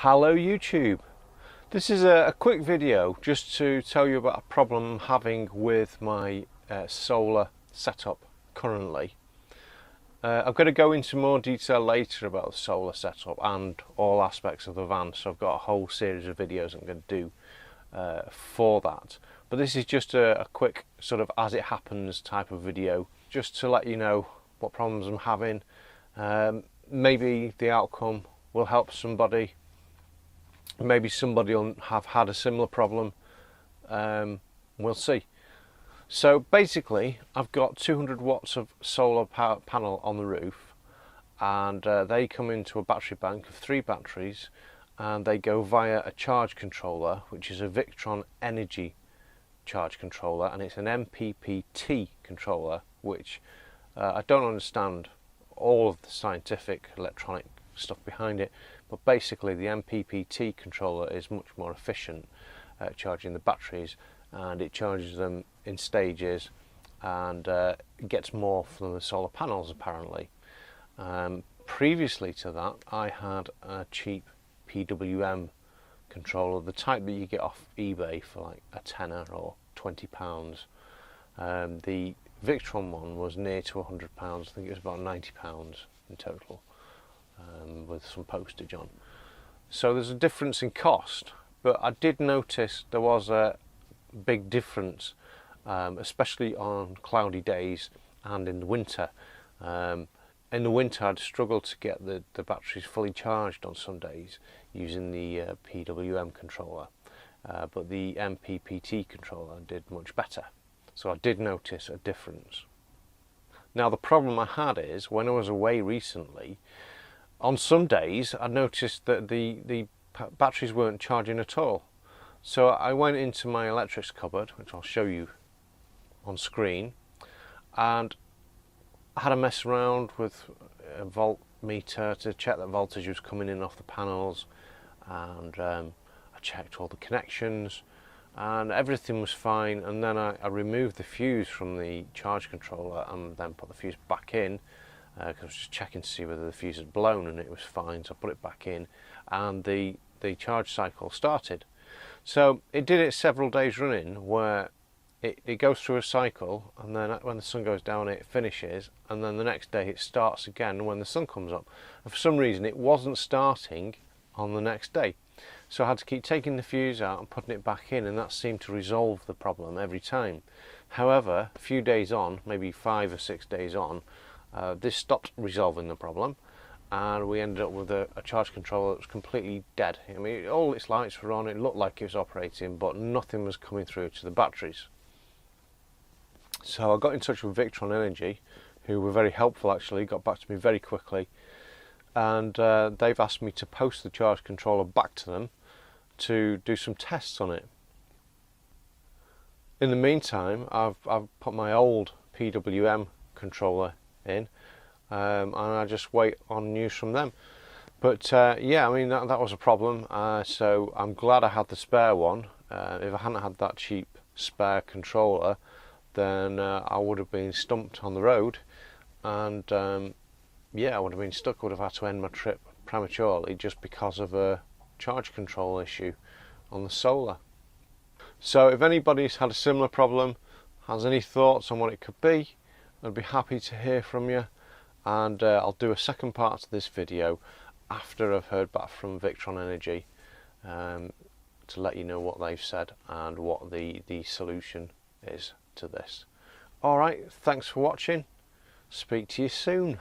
Hello YouTube. This is a quick video just to tell you about a problem I'm having with my solar setup currently. I'm going to go into more detail later about the solar setup and all aspects of the van, so I've got a whole series of videos I'm going to do for that. But this is just a quick sort of as it happens type of video, just to let you know what problems I'm having. Maybe the outcome will help somebody. Maybe somebody will have had a similar problem. We'll see. So basically, I've got 200 watts of solar power panel on the roof, and they come into a battery bank of 3 batteries, and they go via a charge controller, which is a Victron Energy charge controller, and it's an MPPT controller, which I don't understand all of the scientific electronic stuff behind it, but basically the MPPT controller is much more efficient at charging the batteries, and it charges them in stages and gets more from the solar panels apparently. Previously to that, I had a cheap PWM controller, the type that you get off eBay for like a tenner or £20. The Victron one was near to £100. I think it was about £90 in total, with some postage on. So there's a difference in cost, but I did notice there was a big difference, especially on cloudy days and in the winter. In the winter I'd struggle to get the batteries fully charged on some days using the PWM controller, but the MPPT controller did much better. So I did notice a difference. Now the problem I had is, when I was away recently, on some days I noticed that the batteries weren't charging at all. So I went into my electrics cupboard, which I'll show you on screen, and I had a mess around with a voltmeter to check that voltage was coming in off the panels, and I checked all the connections and everything was fine, and then I removed the fuse from the charge controller and then put the fuse back in, because I was just checking to see whether the fuse had blown, and it was fine, so I put it back in and the charge cycle started. So it did it several days running, where it goes through a cycle, and then when the sun goes down it finishes, and then the next day it starts again when the sun comes up. And for some reason it wasn't starting on the next day, so I had to keep taking the fuse out and putting it back in, and that seemed to resolve the problem every time. However, a few days on, maybe 5 or 6 days on, this stopped resolving the problem, and we ended up with a charge controller that was completely dead. I mean, all its lights were on, it looked like it was operating, but nothing was coming through to the batteries. So I got in touch with Victron Energy, who were very helpful actually, got back to me very quickly, and they've asked me to post the charge controller back to them to do some tests on it. In the meantime, I've put my old PWM controller in, and I just wait on news from them. But yeah, I mean that was a problem, so I'm glad I had the spare one. If I hadn't had that cheap spare controller, then I would have been stumped on the road, and yeah, I would have been stuck. I would have had to end my trip prematurely just because of a charge control issue on the solar. So if anybody's had a similar problem, has any thoughts on what it could be, I'd be happy to hear from you, and I'll do a second part to this video after I've heard back from Victron Energy, to let you know what they've said and what the solution is to this. Alright, thanks for watching. Speak to you soon.